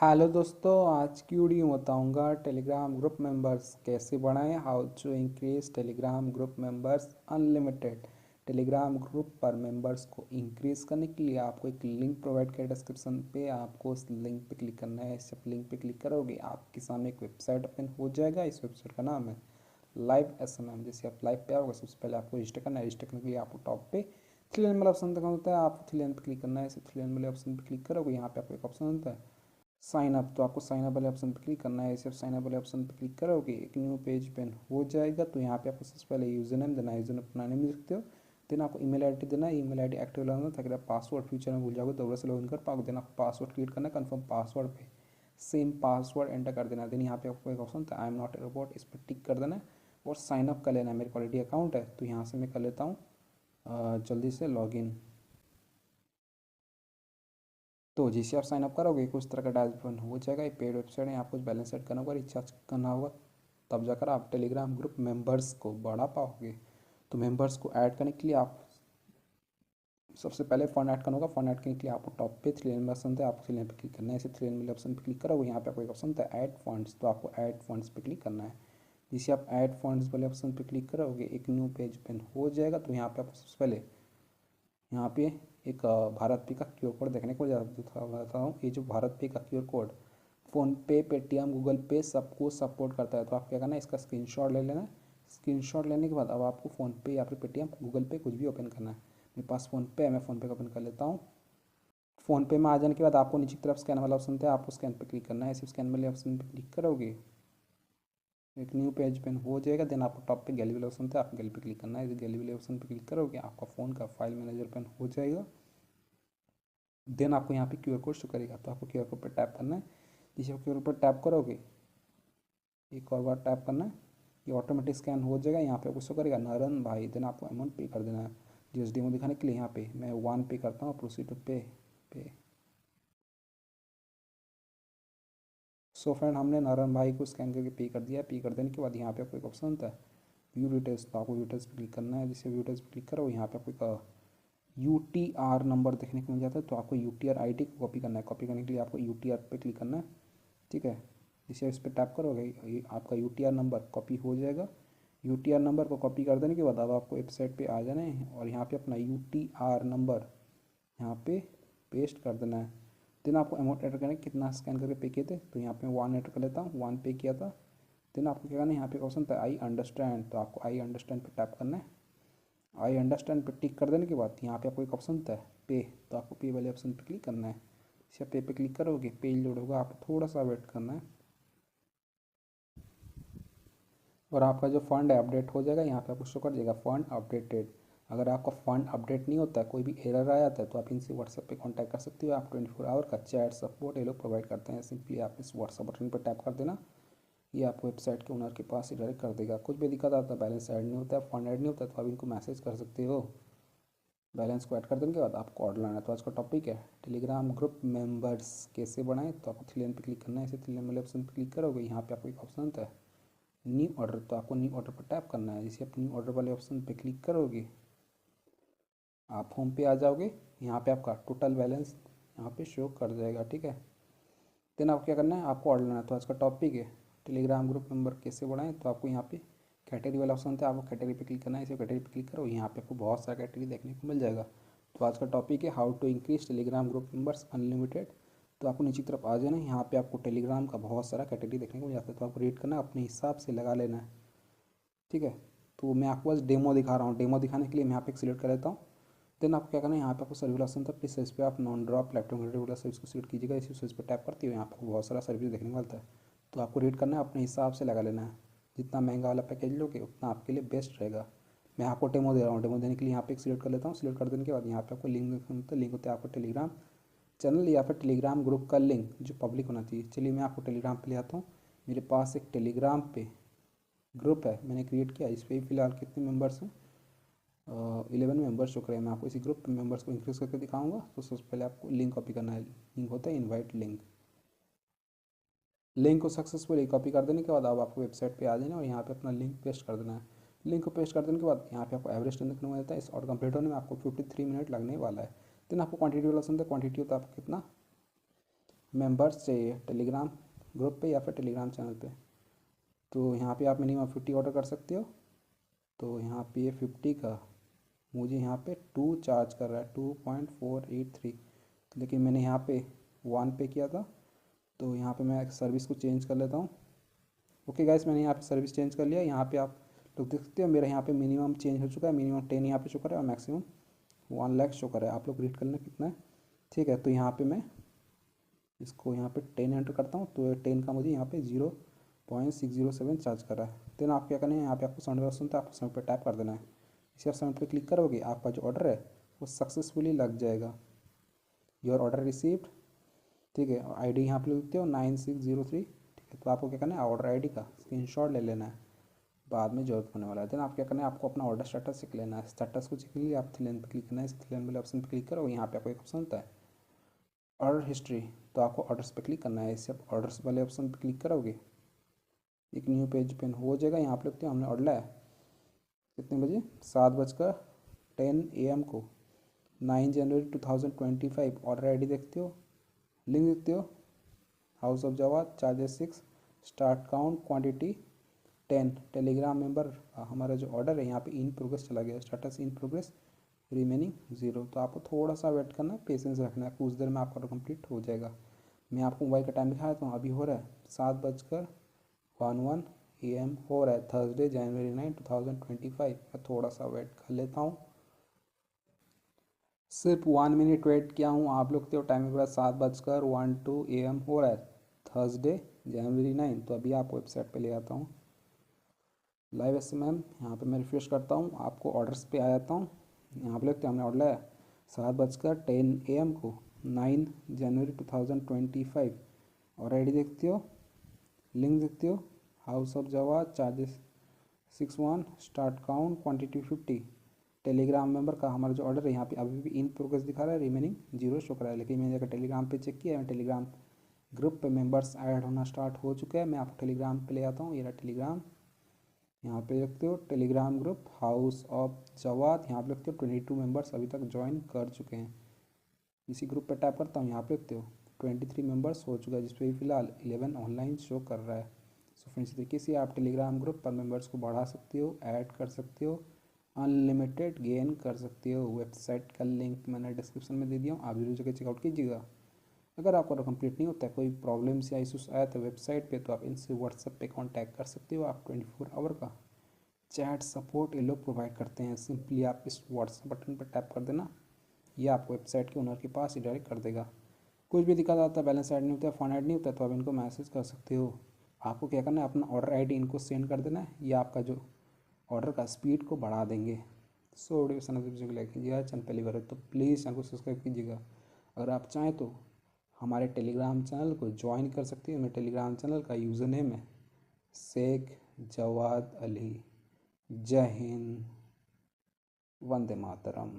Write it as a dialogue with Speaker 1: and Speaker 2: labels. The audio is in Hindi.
Speaker 1: हेलो दोस्तों, आज की वीडियो में बताऊंगा टेलीग्राम ग्रुप मेंबर्स कैसे बढ़ाएं। How to increase Telegram group members unlimited. Telegram group पर मेंबर्स को इंक्रीज करने के लिए आपको एक लिंक प्रोवाइड किया डिस्क्रिप्शन पे। आपको उस लिंक पे क्लिक करना है। इस लिंक पे क्लिक करोगे आपके सामने एक वेबसाइट ओपन हो जाएगा। इस वेबसाइट का नाम है लाइव SMM। जैसे आप लाइव पे आओगे सबसे पहले आपको रजिस्टर करना है। रजिस्टर करने के लिए आपको टॉप पे थ्री लाइन वाला ऑप्शन दिखा होता है। आपको थ्री लाइन पे क्लिक करना है। इसे थ्री लाइन वाले ऑप्शन पे क्लिक करोगे यहाँ पे आपको एक ऑप्शन होता है साइन अप। तो आपको साइन अप वाले ऑप्शन पर क्लिक करना है। सिर्फ साइन अप वाले ऑप्शन पर क्लिक करोगे एक न्यू पेज पेन हो जाएगा। तो यहाँ पे आपको सबसे पहले यूजर नेम देना है। यूजर नेम अपना नेम दे सकते हो। देन आपको ईमेल आईडी देना है। ईमेल आईडी एक्टिव लगाना ताकि आप पासवर्ड फ्यूचर में भूल जाओगे दोबारा से लॉगिन कर पाओगे। देन आपको पासवर्ड क्रिएट करना है। कन्फर्म पासवर्ड पे सेम पासवर्ड एंटर कर देना है। देन यहाँ पे आपको एक ऑप्शन था I am not a robot, इस पर टिक कर देना है और साइन अप कर लेना है। मेरे ऑलरेडी अकाउंट है तो यहाँ से मैं कर लेता हूँ जल्दी से लॉगिन। तो जैसे आप साइन अप करोगे कुछ तरह का डैशबोर्ड हो जाएगा। ये पेड वेबसाइट है, आपको कुछ बैलेंस सेट करना होगा, रिचार्ज करना होगा, तब जाकर आप टेलीग्राम ग्रुप मेंबर्स को बढ़ा पाओगे। तो मेंबर्स को ऐड करने के लिए आप सबसे पहले फंड ऐड करना होगा। फंड ऐड करने के लिए आपको टॉप पे थ्री लाइन में ऑप्शन था, आपको थ्री लाइन पे क्लिक करना है। इसे थ्री लाइन वाले ऑप्शन पे क्लिक करोगे यहाँ पे आपको एक ऑप्शन था ऐड फंड्स। तो आपको ऐड फंड्स पे क्लिक करना है। जिसे आप ऐड फंड्स वाले ऑप्शन पे क्लिक करोगे एक न्यू पेज ओपन हो जाएगा। तो यहाँ पे आपको सबसे पहले यहाँ पे एक भारत पे का क्यूआर कोड देखने को बताता हूँ। ये जो भारत पे का क्यूआर कोड फ़ोन पे, पेटीएम, गूगल पे सबको सपोर्ट करता है। तो आप क्या करना है, इसका स्क्रीनशॉट ले लेना है। स्क्रीनशॉट लेने के बाद अब आपको फ़ोन पे या फिर पेटीएम, गूगल पे कुछ भी ओपन करना है। मेरे पास फ़ोन पे है, मैं फ़ोन पे का ओपन कर लेता हूँ। फ़ोन पे में आ जाने के बाद आपको नीचे की तरफ स्कैन वाला ऑप्शन था, आपको स्कैन पे क्लिक करना है। सिर्फ स्कैन वाले ऑप्शन पे क्लिक करोगे एक न्यू पेज पेन हो जाएगा। देन आपको टॉप पे गैलरी वाला ऑप्शन था, आपको गैलरी पे क्लिक करना है। गैलरी वाले ऑप्शन पे क्लिक करोगे आपका फ़ोन का फाइल मैनेजर पेन हो जाएगा। देन आपको यहाँ पे क्यूआर कोड शो करेगा। तो आपको क्यूआर कोड पर टैप करना है। जिसे आप क्यूआर कोड पर टैप करोगे एक और बार टैप करना है, ये ऑटोमेटिक स्कैन हो जाएगा। यहाँ पे आपको शो करेगा नारायण भाई। देन आपको अमाउंट पे कर देना है। जीएसडी में दिखाने के लिए यहाँ पे मैं 1 पे करता हूँ। प्रोसीड टू पे। सो फ्रेंड हमने नारायण भाई को स्कैन करके पे कर दिया। पे कर देने के बाद यहाँ पे आपको एक ऑप्शन होता है व्यू डिटेल्स। तो आपको डिटेल्स पे क्लिक करना है। जिससे व्यू डिटेल्स पे क्लिक करो यहाँ पे आपको एक UTR नंबर देखने को मिल जाता है। तो आपको UTR ID को कॉपी करना है। कॉपी करने के लिए आपको UTR पे क्लिक करना है। ठीक है, इसे इस पर टैप करोगे ये आपका UTR नंबर कॉपी हो जाएगा। UTR नंबर को कॉपी कर देने के बाद अब आपको वेबसाइट पे आ जाना है और यहाँ पे अपना UTR नंबर यहाँ पे पेस्ट कर देना है। देन आपको अमाउंट एंटर करना है, कितना स्कैन करके पे किए थे। तो यहाँ पे मैं 1 एंटर कर लेता हूँ, 1 पे किया था। देन आपको क्या करना है, यहाँ पे ऑप्शन था आई अंडरस्टैंड। तो आपको आई अंडरस्टैंड पे टैप करना है। आई अंडरस्टैंड पे टिक कर देने के बाद यहाँ पे आपको एक ऑप्शन होता है पे। तो आपको पे वाले ऑप्शन पे क्लिक करना है। इसे पे पे क्लिक करोगे पेज लोड होगा, आपको थोड़ा सा वेट करना है और आपका जो फंड है अपडेट हो जाएगा। यहाँ पे आपको शो कर देगा फंड अपडेटेड। अगर आपका फंड अपडेट नहीं होता है, कोई भी एरर आ जाता है, तो आप इनसे व्हाट्सएप पे कांटेक्ट कर सकते हो। आप 24 आवर का चैट सपोर्ट ये लोग प्रोवाइड करते हैं। सिंपली आप इस व्हाट्सएप बटन पर टैप कर देना, ये आपको वेबसाइट के ओनर के पास ही डायरेक्ट कर देगा। कुछ भी दिक्कत आता है, बैलेंस ऐड नहीं होता है, फंड ऐड नहीं होता है, तो आप इनको मैसेज कर सकते हो। बैलेंस को ऐड कर देने के बाद आपको ऑर्डर लाना है। तो आज का टॉपिक है टेलीग्राम ग्रुप मेंबर्स कैसे बढ़ाएं। तो आपको थ्री लाइन पे क्लिक करना है। इसे थ्री लाइन वाले ऑप्शन पे क्लिक करोगे यहाँ पे आपको एक ऑप्शन आता है न्यू ऑर्डर। तो आपको न्यू ऑर्डर पर टैप करना है। जैसे आप न्यू ऑर्डर वाले ऑप्शन पे क्लिक करोगे आप होम पे आ जाओगे। यहाँ पे आपका टोटल बैलेंस यहाँ पे शो कर जाएगा। ठीक है, देन आपको क्या करना है, आपको ऑर्डर लेना है। तो आज का टॉपिक है टेलीग्राम ग्रुप मेंबर कैसे बढ़ाएं। तो आपको यहाँ पे कैटेगरी वाला ऑप्शन था, आपको कैटेगरी पे क्लिक करना है। इसे कैटेगरी पे क्लिक करो, यहाँ पे आपको बहुत सारा कैटेगरी देखने को मिल जाएगा। तो आज का टॉपिक है how to increase Telegram group members unlimited. तो आपको नीचे की तरफ आ जाना है, यहाँ पे आपको टेलीग्राम का बहुत सारा कैटेगरी देखने को मिल जाता है। तो आपको रीड करना है, अपने हिसाब से लगा लेना है। ठीक है, तो मैं आपको बस डेमो दिखा रहा हूँ। डेमो दिखाने के लिए मैं यहाँ पे सिलेक्ट कर लेता हूँ। देन आपको क्या करना है, यहाँ पे आपको सर्विस ऑप्शन था, प्लीज सर्विस पे आप नॉन ड्रॉप लैपटॉप वाला सर्विस को सिलेक्ट कीजिएगा। इसी सर्विस पे टैप करती हो, यहाँ पर बहुत सारा सर्विस देखने को मिलता है। तो आपको रीड करना है, अपने हिसाब से लगा लेना है। जितना महंगा वाला पैकेज लोगे उतना आपके लिए बेस्ट रहेगा। मैं आपको डेमो दे रहा हूँ। डेमो देने के लिए यहाँ पे एक सिलेक्ट कर लेता हूँ। सिलेक्ट कर देने के बाद यहाँ पे आपको लिंक होता है आपको टेलीग्राम चैनल या फिर टेलीग्राम ग्रुप का लिंक जो पब्लिक होना चाहिए। चलिए मैं आपको टेलीग्राम पे ले आता हूँ। मेरे पास एक टेलीग्राम पे ग्रुप है, मैंने क्रिएट किया। इस पर फिलहाल कितने मेंबर्स हैं, 11 मेंबर्स जो करें। मैं आपको इसी ग्रुप मेंबर्स को इंक्रीज करके दिखाऊंगा। तो सबसे पहले आपको लिंक कॉपी करना है। लिंक होता है इनवाइट लिंक। लिंक को सक्सेसफुली कॉपी कर देने के बाद अब आपको वेबसाइट पे आ जाना और यहाँ पे अपना लिंक पेस्ट कर देना है। लिंक को पेस्ट कर देने के बाद यहाँ पे आपको एवरेज टाइम देखने को मिलता है। इस और कंप्लीट होने में आपको 53 मिनट लगने वाला है। देन आपको क्वांटिटी वाला ऑप्शन है, क्वांटिटी होता है आपको कितना मेंबर्स चाहिए टेलीग्राम ग्रुप पे या फिर टेलीग्राम चैनल पे। तो यहाँ पे आप मिनिमम 50 ऑर्डर कर सकते हो। तो यहाँ पे ये 50 का मुझे यहाँ पे 2 चार्ज कर रहा है 2.483, लेकिन मैंने यहाँ पे 1 पे किया था। तो यहाँ पे मैं सर्विस को चेंज कर लेता हूँ। ओके गाइस, मैंने यहाँ पे सर्विस चेंज कर लिया। यहाँ पे आप लोग देख सकते हो मेरा यहाँ पे मिनिमम चेंज हो चुका है, मिनिमम 10 यहाँ पे शो कर रहा है और मैक्सिमम 1 लाख शो कर रहा है। आप लोग रीड कर लेना कितना है, ठीक है। तो यहाँ पे मैं इसको यहाँ पे 10 एंटर करता हूँ, तो 10 का मुझे यहाँ पे 0.607 चार्ज कर रहा है। देन आप क्या करना है, यहाँ पे आपको सबमिट ऑप्शन था, आपको सबमिट पे टैप कर देना है। इसे आप सबमिट पे क्लिक करोगे, आपका जो ऑर्डर है वो सक्सेसफुली लग जाएगा। योर ऑर्डर रिसीव्ड, ठीक है। आईडी यहाँ पे लिखते हो 9603, ठीक है। तो आपको क्या करना है, ऑर्डर आईडी का स्क्रीनशॉट ले लेना है, बाद में जरूरत होने वाला है। देन आप क्या करना है, आपको अपना ऑर्डर स्टेटस चेक लेना है। स्टेटस को चेक के लिए आप थ्री लाइन पर क्लिक करना है। इस थ्री लाइन वाले ऑप्शन पर क्लिक करो, यहाँ पे आपको एक ऑप्शन होता है ऑर्डर हिस्ट्री, तो आपको ऑर्डर्स पे क्लिक करना है। इससे आप ऑर्डर्स वाले ऑप्शन पे क्लिक करोगे, एक न्यू पेज ओपन हो जाएगा। यहाँ पे लिखते हो हमने ऑर्डर है कितने बजे, 7:10 AM को, 9 जनवरी 2025। ऑर्डर आईडी देखते हो, लिंक देखते हो, house of Jawad, charges 6, start count quantity 10, Telegram member. हमारा जो ऑर्डर है यहाँ पे इन प्रोग्रेस चला गया, स्टेटस इन प्रोग्रेस, रिमेनिंग 0। तो आपको थोड़ा सा वेट करना है, पेशेंस रखना है, कुछ देर में आपका कंप्लीट हो जाएगा। मैं आपको मोबाइल का टाइम दिखा देता हूँ। अभी हो रहा है 7:11 AM हो रहा है, थर्सडे जनवरी 9, 2025। मैं थोड़ा सा वेट कर लेता हूँ, सिर्फ 1 मिनट वेट किया हूँ। आप लोग तो टाइम पूरा 7:12 AM हो रहा है, थर्सडे जनवरी 9। तो अभी आपको वेबसाइट पे ले आता हूँ लाइव SMM। यहाँ पे मैं रिफ्रेश करता हूँ, आपको ऑर्डर्स पे आ जाता हूँ। यहाँ पे लगता है हमने ऑर्डर है 7:10 AM को, 9 जनवरी 2025। और आईडी देखते हो, लिंक देखते हो, हाउस ऑफ जवा, charges 61, start count quantity 50, Telegram member का हमारा जो ऑर्डर है यहाँ पे अभी भी इन प्रोग्रेस दिखा रहा है, रिमेनिंग 0 शो कर रहा है। लेकिन मैंने अगर टेलीग्राम पे चेक किया है, टेलीग्राम ग्रुप पे मेंबर्स ऐड होना स्टार्ट हो चुके हैं। मैं आपको टेलीग्राम पे ले आता हूँ, ये रहा टेलीग्राम। यहाँ पे देखते हो Telegram group house of Jawad, यहाँ पे देखते हो 22 मेंबर्स अभी तक ज्वाइन कर चुके हैं। इसी ग्रुप पे टैप करता हूँ, यहाँ पे देखते हो 23 मेंबर्स हो चुका है, जिसपे फिलहाल 11 ऑनलाइन शो कर रहा है। सो फ्रेंड्स, इस तरीके से आप टेलीग्राम ग्रुप पर मेंबर्स को बढ़ा सकते हो, ऐड कर सकते हो, अनलिमिटेड गेन कर सकते हो। वेबसाइट का लिंक मैंने डिस्क्रिप्शन में दे दिया हूँ, आप जरूर जगह चेकआउट कीजिएगा। अगर आपको कंप्लीट नहीं होता है, कोई प्रॉब्लम्स या इशूज़ आया था वेबसाइट पे, तो आप इनसे व्हाट्सएप पे कांटेक्ट कर सकते हो। आप 24 आवर का चैट सपोर्ट ये लोग प्रोवाइड करते हैं। सिंपली आप इस व्हाट्सएप बटन पर टैप कर देना, ये आपको वेबसाइट के ओनर के पास ही डायरेक्ट कर देगा। कुछ भी दिक्कत आता है, बैलेंस ऐड नहीं होता है, फंड ऐड नहीं होता है, तो आप इनको मैसेज कर सकते हो। आपको क्या करना है, अपना ऑर्डर आईडी इनको सेंड कर देना है, ये आपका जो ऑर्डर का स्पीड को बढ़ा देंगे। सो वीडियो पसंद को लाइक कीजिएगा, चैनल पहली बार है तो प्लीज़ चैनल को सब्सक्राइब कीजिएगा। अगर आप चाहें तो हमारे टेलीग्राम चैनल को ज्वाइन कर सकते हैं। मेरे टेलीग्राम चैनल का यूज़र नेम है शेख जवाद अली। जय हिंद, वंदे मातरम।